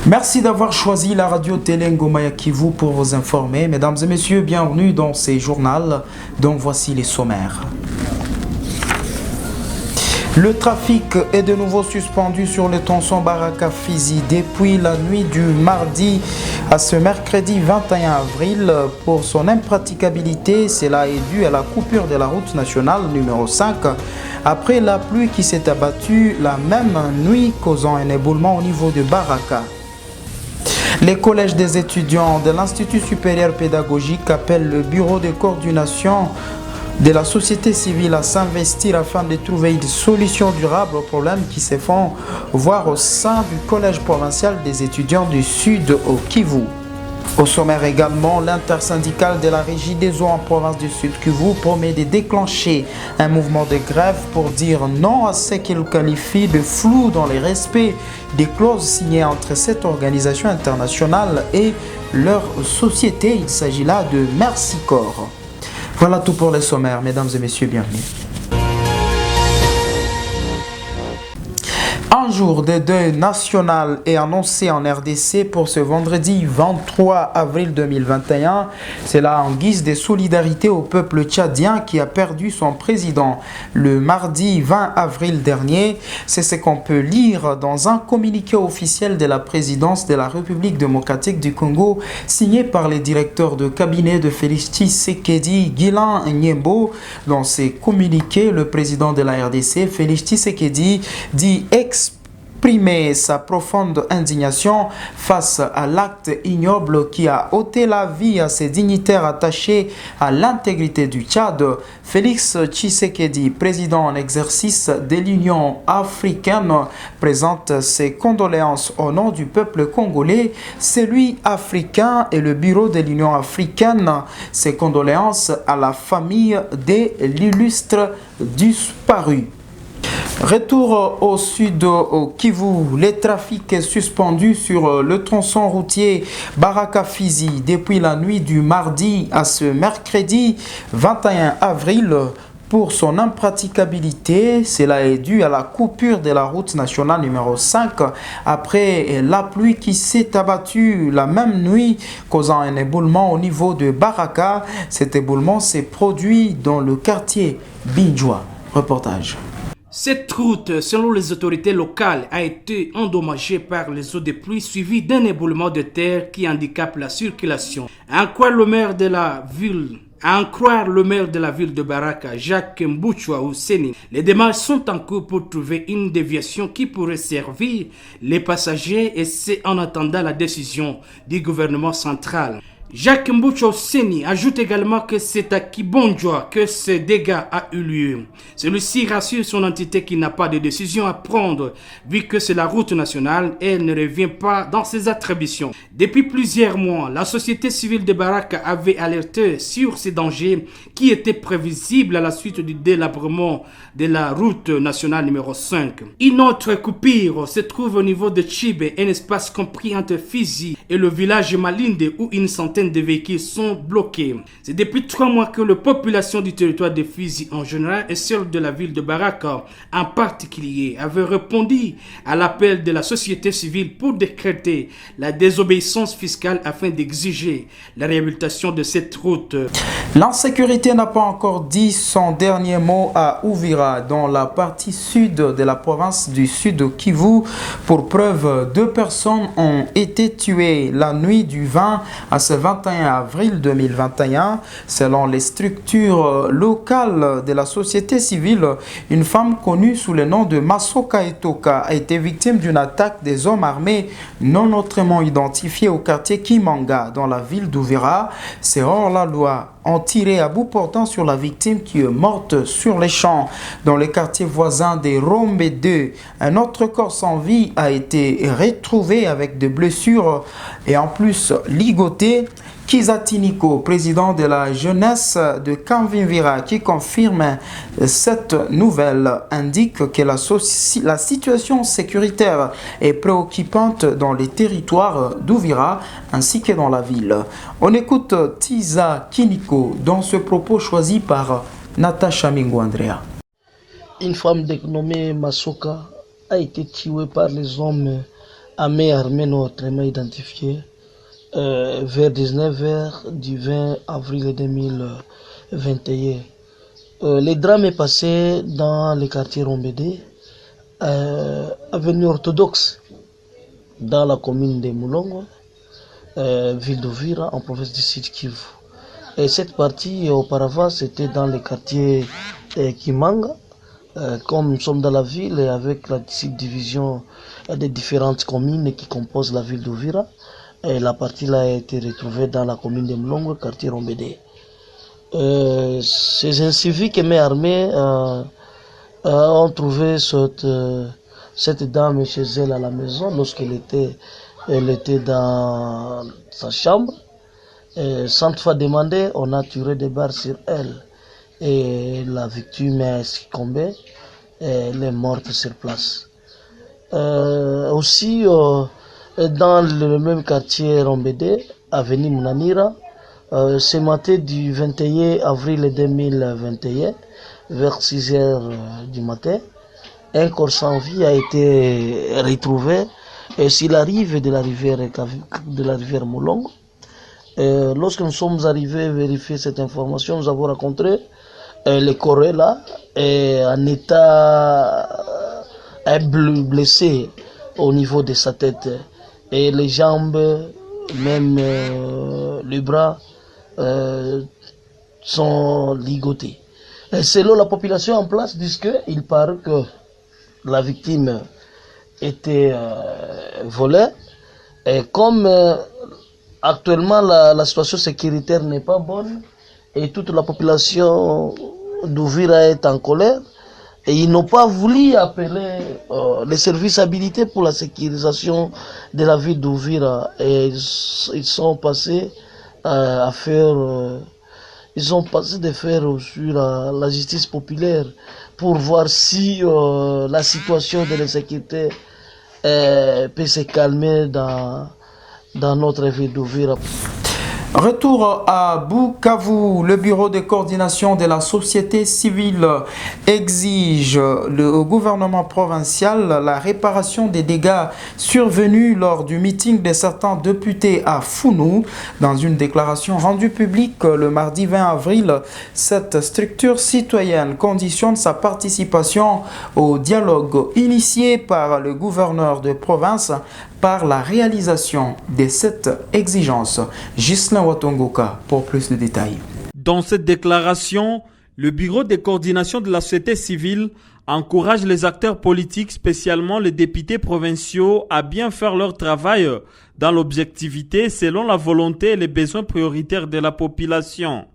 Merci d'avoir choisi la radio-télé Ngoma Kivu pour vous informer. Mesdames et messieurs, bienvenue dans ces journaux dont voici les sommaires. Le trafic est de nouveau suspendu sur le tronçon Baraka-Fizi depuis la nuit du mardi à ce mercredi 21 avril. Pour son impraticabilité, cela est dû à la coupure de la route nationale numéro 5 après la pluie qui s'est abattue la même nuit causant un éboulement au niveau de Baraka. Les collèges des étudiants de l'Institut supérieur pédagogique appellent le bureau de coordination de la société civile à s'investir afin de trouver une solution durable aux problèmes qui se font voir au sein du collège provincial des étudiants du Sud au Kivu. Au sommaire également, l'intersyndicale de la régie des eaux en province du Sud Kivu promet de déclencher un mouvement de grève pour dire non à ce qu'il qualifie de flou dans le respect des clauses signées entre cette organisation internationale et leur société. Il s'agit là de Mercy Corps. Voilà tout pour les sommaires, mesdames et messieurs, bienvenue. Un jour de deuil national est annoncé en RDC pour ce vendredi 23 avril 2021. C'est là en guise de solidarité au peuple tchadien qui a perdu son président le mardi 20 avril dernier. C'est ce qu'on peut lire dans un communiqué officiel de la présidence de la République démocratique du Congo signé par le directeur de cabinet de Félix Tshisekedi, Guilain Nyembo. Dans ces communiqués, le président de la RDC, Félix Tshisekedi, dit exprimer sa profonde indignation face à l'acte ignoble qui a ôté la vie à ces dignitaires attachés à l'intégrité du Tchad. Félix Tshisekedi, président en exercice de l'Union africaine, présente ses condoléances au nom du peuple congolais, celui africain et le bureau de l'Union africaine. Ses condoléances à la famille de l'illustre disparu. Retour au sud au Kivu, le trafic est suspendu sur le tronçon routier Baraka-Fizi depuis la nuit du mardi à ce mercredi 21 avril. Pour son impraticabilité, cela est dû à la coupure de la route nationale numéro 5 après la pluie qui s'est abattue la même nuit causant un éboulement au niveau de Baraka. Cet éboulement s'est produit dans le quartier Binjoua. Reportage. Cette route, selon les autorités locales, a été endommagée par les eaux de pluie suivies d'un éboulement de terre qui handicape la circulation. À en croire le maire de la ville de Baraka, Jacques Mbouchoua Ousseni, les démarches sont en cours pour trouver une déviation qui pourrait servir les passagers et c'est en attendant la décision du gouvernement central. Jacques Mbouchoua Ousseni ajoute également que c'est à Kibonjoa que ce dégât a eu lieu. Celui-ci rassure son entité qui n'a pas de décision à prendre vu que c'est la route nationale et elle ne revient pas dans ses attributions. Depuis plusieurs mois, la société civile de Baraka avait alerté sur ces dangers qui étaient prévisibles à la suite du délabrement de la route nationale numéro 5. Une autre coupure se trouve au niveau de Tchibé, un espace compris entre Fizi et le village Malinde où une centaine de véhicules sont bloqués. C'est depuis 3 mois que la population du territoire de Fizi en général et celle de la ville de Baraka en particulier avait répondu à l'appel de la société civile pour décréter la désobéissance fiscale afin d'exiger la réhabilitation de cette route. L'insécurité n'a pas encore dit son dernier mot à Uvira, dans la partie sud de la province du Sud au Kivu. Pour preuve, 2 personnes ont été tuées la nuit du 20 à ce 21 avril 2021. Selon les structures locales de la société civile, une femme connue sous le nom de Masoka Etoka a été victime d'une attaque des hommes armés non autrement identifiés au quartier Kimanga dans la ville d'Uvira. C'est hors la loi ont tiré à bout portant sur la victime qui est morte sur les champs. Dans le quartier voisin des Rombe 2, un autre corps sans vie a été retrouvé avec des blessures et en plus ligoté. Kizatiniko, président de la jeunesse de Kamvimvira, qui confirme cette nouvelle, indique que la situation sécuritaire est préoccupante dans les territoires d'Ouvira ainsi que dans la ville. On écoute Tiza Kiniko dans ce propos choisi par Natacha Mingo Andrea. Une femme dénommée Masoka a été tuée par les hommes armés non autrement identifiés vers 19h du 20 avril 2021. Le drame est passé dans le quartier Rombédé, avenue orthodoxe, dans la commune de Moulongo, ville d'Ouvira, en province du Sud Kivu. Et cette partie, auparavant, c'était dans le quartier Kimanga. Comme nous sommes dans la ville et avec la subdivision des différentes communes qui composent la ville d'Ouvira, et la partie là a été retrouvée dans la commune de Mlongo, quartier Rombédé. Ces inciviques mais armés ont trouvé cette dame chez elle à la maison lorsqu'elle était dans sa chambre. Sans toutefois demander, on a tiré des balles sur elle. Et la victime est succombée, elle est morte sur place. Aussi, dans le même quartier Rombédé, avenue Mounanira, ce matin du 21 avril 2021, vers 6 heures du matin, un corps sans vie a été retrouvé sur la rive de la rivière Moulongo. Lorsque nous sommes arrivés vérifier cette information, nous avons rencontré le corps est là, et en état blessé au niveau de sa tête. Et les jambes, même les bras, sont ligotés. Et selon la population en place, il paraît que la victime était volée. Et comme actuellement la situation sécuritaire n'est pas bonne, et toute la population d'Ouvira est en colère, et ils n'ont pas voulu appeler les services habilités pour la sécurisation de la ville d'Ouvira, et ils sont passés à faire sur la justice populaire pour voir si la situation de l'insécurité peut se calmer dans notre ville d'Ouvira. Retour à Bukavu, le bureau de coordination de la société civile exige au gouvernement provincial la réparation des dégâts survenus lors du meeting de certains députés à Founou. Dans une déclaration rendue publique le mardi 20 avril, cette structure citoyenne conditionne sa participation au dialogue initié par le gouverneur de province par la réalisation de cette exigence. Ghislain Watongoka pour plus de détails. Dans cette déclaration, le bureau de coordination de la société civile encourage les acteurs politiques, spécialement les députés provinciaux, à bien faire leur travail dans l'objectivité selon la volonté et les besoins prioritaires de la population.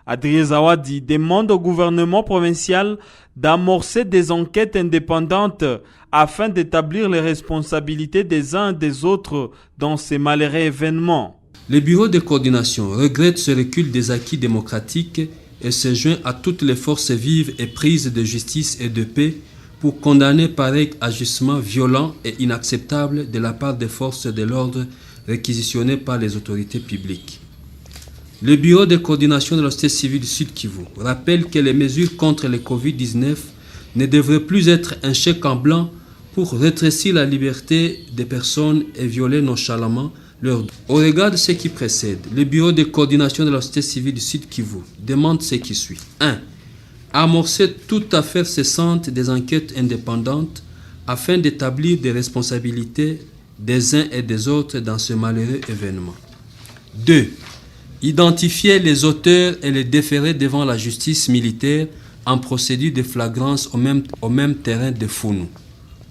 Adrien Zawadi demande au gouvernement provincial d'amorcer des enquêtes indépendantes afin d'établir les responsabilités des uns et des autres dans ces malheureux événements. Le bureau de coordination regrette ce recul des acquis démocratiques et se joint à toutes les forces vives et prises de justice et de paix pour condamner pareil ajustement violent et inacceptable de la part des forces de l'ordre réquisitionnées par les autorités publiques. Le bureau de coordination de la société civile du Sud Kivu rappelle que les mesures contre le Covid-19 ne devraient plus être un chèque en blanc pour rétrécir la liberté des personnes et violer nonchalamment leurs droits. Au regard de ce qui précède, le bureau de coordination de la société civile du Sud Kivu demande ce qui suit. 1. Amorcer toute affaire cessante des enquêtes indépendantes afin d'établir des responsabilités des uns et des autres dans ce malheureux événement. 2. Identifier les auteurs et les déférer devant la justice militaire en procédure de flagrance au même terrain de Founou.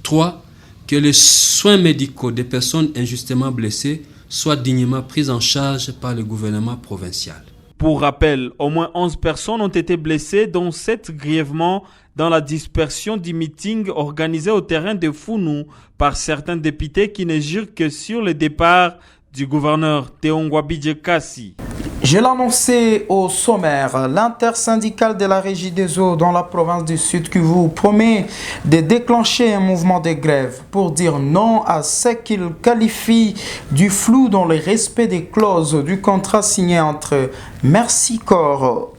3. Que les soins médicaux des personnes injustement blessées soient dignement pris en charge par le gouvernement provincial. Pour rappel, au moins 11 personnes ont été blessées, dont 7 grièvement dans la dispersion du meeting organisé au terrain de Founou par certains députés qui ne jurent que sur le départ du gouverneur Théongwabi Djekassi. Je l'annonçais au sommaire, l'intersyndicale de la Régie des eaux dans la province du Sud Kivu promet de déclencher un mouvement de grève pour dire non à ce qu'il qualifie du flou dans le respect des clauses du contrat signé entre Merci Corps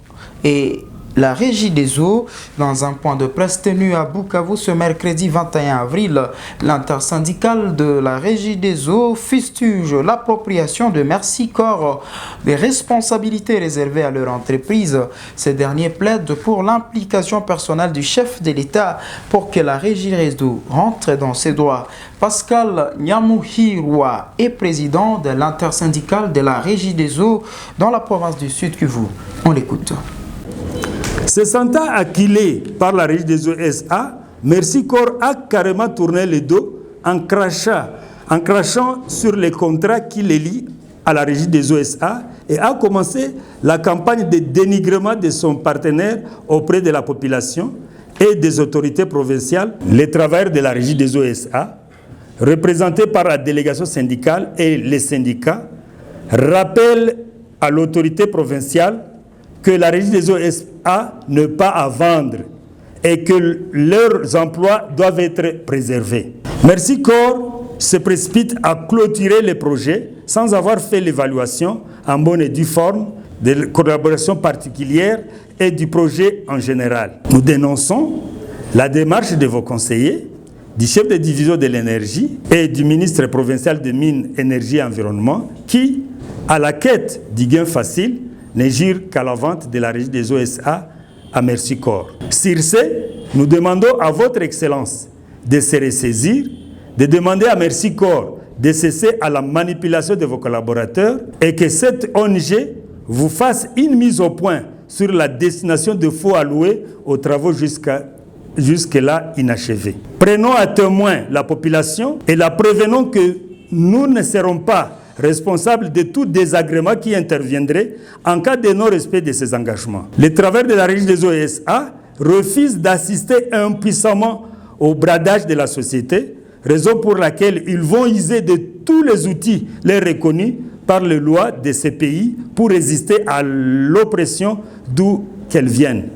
et la Régie des eaux. Dans un point de presse tenu à Bukavu ce mercredi 21 avril, l'intersyndicale de la Régie des eaux fustige l'appropriation de Merci Corps des responsabilités réservées à leur entreprise. Ces derniers plaident pour l'implication personnelle du chef de l'État pour que la Régie des eaux rentre dans ses droits. Pascal Nyamuhirwa est président de l'intersyndicale de la Régie des eaux dans la province du Sud Kivu. On l'écoute. Se sentant acculé par la Régie des eaux SA, Merci Corps a carrément tourné le dos en crachant sur les contrats qui les lient à la Régie des eaux SA et a commencé la campagne de dénigrement de son partenaire auprès de la population et des autorités provinciales. Les travailleurs de la Régie des eaux SA, représentés par la délégation syndicale et les syndicats, rappellent à l'autorité provinciale que la Régie des eaux SA n'a pas à vendre et que leurs emplois doivent être préservés. Merci Corps se précipite à clôturer les projets sans avoir fait l'évaluation en bonne et due forme des collaborations particulières et du projet en général. Nous dénonçons la démarche de vos conseillers, du chef de division de l'énergie et du ministre provincial de Mines, Énergie et Environnement qui, à la quête du gain facile, ne jure qu'à la vente de la Régie des eaux SA à Merci Corps. Sur ce, nous demandons à votre Excellence de se ressaisir, de demander à Merci Corps de cesser à la manipulation de vos collaborateurs et que cette ONG vous fasse une mise au point sur la destination de fonds alloués aux travaux jusque-là inachevés. Prenons à témoin la population et la prévenons que nous ne serons pas responsable de tout désagrément qui interviendrait en cas de non-respect de ces engagements. Les travailleurs de la Régie des eaux SA refusent d'assister impuissamment au bradage de la société, raison pour laquelle ils vont user de tous les outils les reconnus par les lois de ces pays pour résister à l'oppression d'où qu'elle vienne.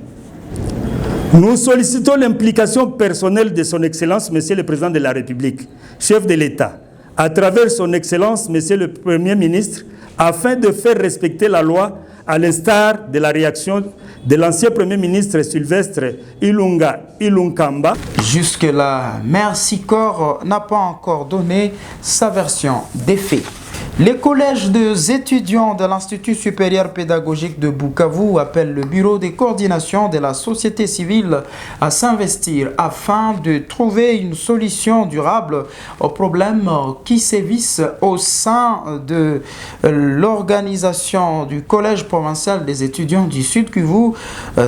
Nous sollicitons l'implication personnelle de son Excellence, Monsieur le Président de la République, chef de l'État, à travers son Excellence, Monsieur le Premier ministre, afin de faire respecter la loi, à l'instar de la réaction de l'ancien Premier ministre Sylvestre Ilunkamba. Jusque-là, Merci Corps n'a pas encore donné sa version des faits. Les collèges des étudiants de l'Institut supérieur pédagogique de Bukavu appellent le bureau de coordination de la société civile à s'investir afin de trouver une solution durable aux problèmes qui sévissent au sein de l'organisation du collège provincial des étudiants du Sud Kivu.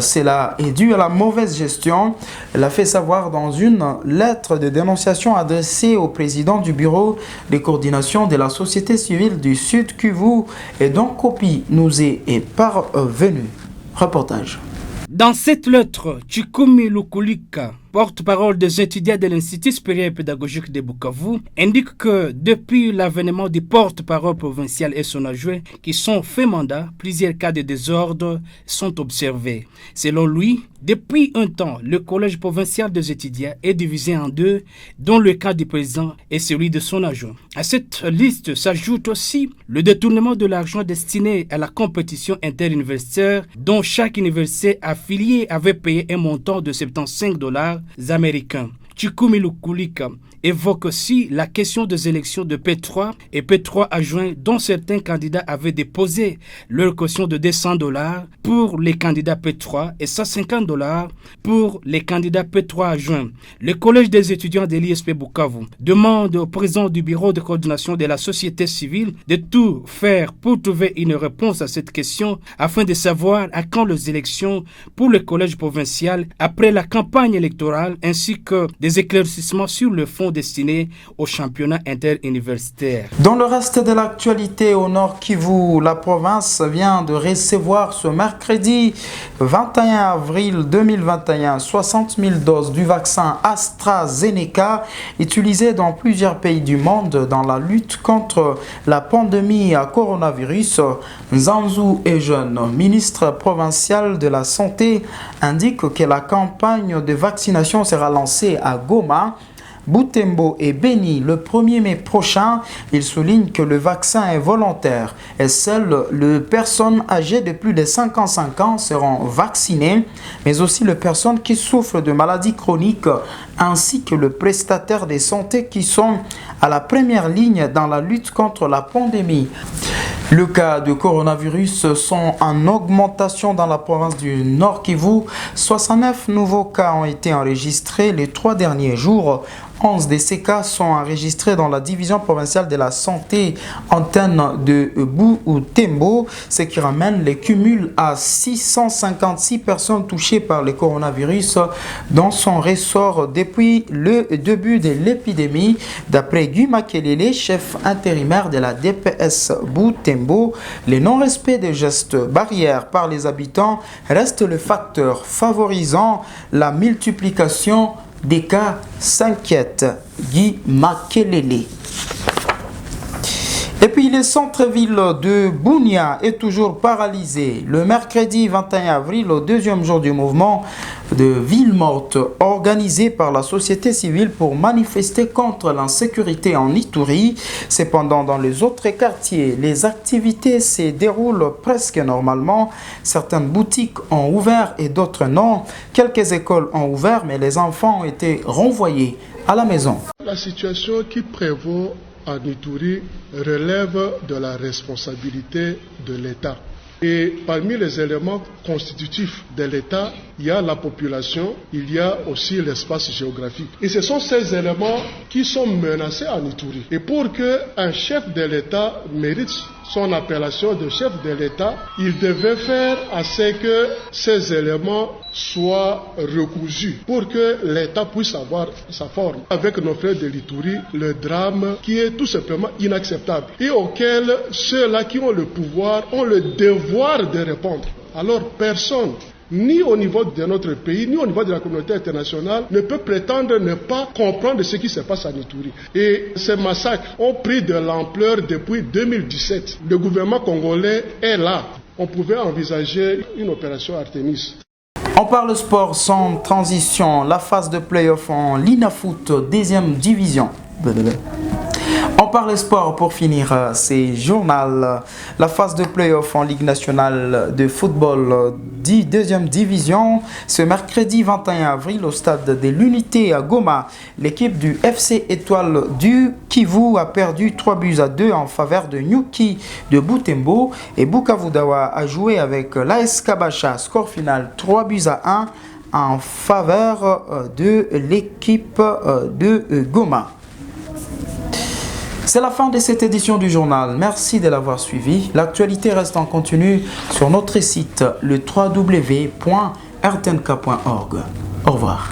Cela est dû à la mauvaise gestion. Elle a fait savoir dans une lettre de dénonciation adressée au président du bureau de coordination de la société civile du Sud Kivu et dont copie nous est parvenue. Reportage. Dans cette lettre, Chikumi Lukulika, porte-parole des étudiants de l'Institut supérieur pédagogique de Bukavu, indique que depuis l'avènement du porte-parole provincial et son adjoint qui sont fait mandat, plusieurs cas de désordre sont observés. Selon lui, depuis un temps, le collège provincial des étudiants est divisé en deux, dont le cas du président et celui de son adjoint. À cette liste s'ajoute aussi le détournement de l'argent destiné à la compétition interuniversitaire, dont chaque université affiliée avait payé un montant de $75 américains. Chikumi Lukulika évoque aussi la question des élections de P3 et P3 adjoints dont certains candidats avaient déposé leur caution de $200 pour les candidats P3 et $150 pour les candidats P3 adjoints. Le collège des étudiants de l'ISP Bukavu demande au président du bureau de coordination de la société civile de tout faire pour trouver une réponse à cette question afin de savoir à quand les élections pour le collège provincial après la campagne électorale ainsi que des éclaircissements sur le fond sont destinés au championnat interuniversitaire. Dans le reste de l'actualité, au Nord Kivu, la province vient de recevoir ce mercredi 21 avril 2021 60 000 doses du vaccin AstraZeneca utilisé dans plusieurs pays du monde dans la lutte contre la pandémie à coronavirus. Nzanzu Ejeune, ministre provincial de la Santé, indique que la campagne de vaccination sera lancée à Goma, Butembo et Beni le 1er mai prochain. Il souligne que le vaccin est volontaire et seules les personnes âgées de plus de 55 ans seront vaccinées, mais aussi les personnes qui souffrent de maladies chroniques ainsi que les prestataires de santé qui sont à la première ligne dans la lutte contre la pandémie. Le cas de coronavirus sont en augmentation dans la province du Nord Kivu. 69 nouveaux cas ont été enregistrés les 3 derniers jours. 11 de ces cas sont enregistrés dans la division provinciale de la santé antenne de Butembo, ce qui ramène les cumuls à 656 personnes touchées par le coronavirus dans son ressort depuis le début de l'épidémie. D'après Guy Makelele, chef intérimaire de la DPS Butembo, le non-respect des gestes barrières par les habitants reste le facteur favorisant la multiplication des cas, s'inquiète Guy Makelele. Et puis le centre-ville de Bunia est toujours paralysé. Le mercredi 21 avril, au deuxième jour du mouvement de ville morte organisé par la société civile pour manifester contre l'insécurité en Ituri. Cependant, dans les autres quartiers, les activités se déroulent presque normalement. Certaines boutiques ont ouvert et d'autres non. Quelques écoles ont ouvert, mais les enfants ont été renvoyés à la maison. La situation qui prévaut en Ituri relève de la responsabilité de l'État. Et parmi les éléments constitutifs de l'État, il y a la population, il y a aussi l'espace géographique. Et ce sont ces éléments qui sont menacés en Ituri. Et pour qu'un chef de l'État mérite son appellation de chef de l'État, il devait faire à ce que ces éléments soient recousus pour que l'État puisse avoir sa forme. Avec nos frères de l'Ituri, le drame qui est tout simplement inacceptable et auquel ceux-là qui ont le pouvoir ont le devoir de répondre. Alors personne, ni au niveau de notre pays, ni au niveau de la communauté internationale, ne peut prétendre ne pas comprendre ce qui se passe en Ituri. Et ces massacres ont pris de l'ampleur depuis 2017. Le gouvernement congolais est là. On pouvait envisager une opération Artemis. On parle sport sans transition. La phase de play-off en Linafoot, deuxième division. On parle sport pour finir ces journaux. La phase de play-off en Ligue nationale de football dit deuxième division. Ce mercredi 21 avril au stade de l'Unité à Goma, l'équipe du FC Étoile du Kivu a perdu 3-2 en faveur de Nyuki de Butembo et Bukavu Dawa a joué avec l'AS Kabasha. Score final 3-1 en faveur de l'équipe de Goma. C'est la fin de cette édition du journal. Merci de l'avoir suivi. L'actualité reste en continu sur notre site le www.rtnk.org. Au revoir.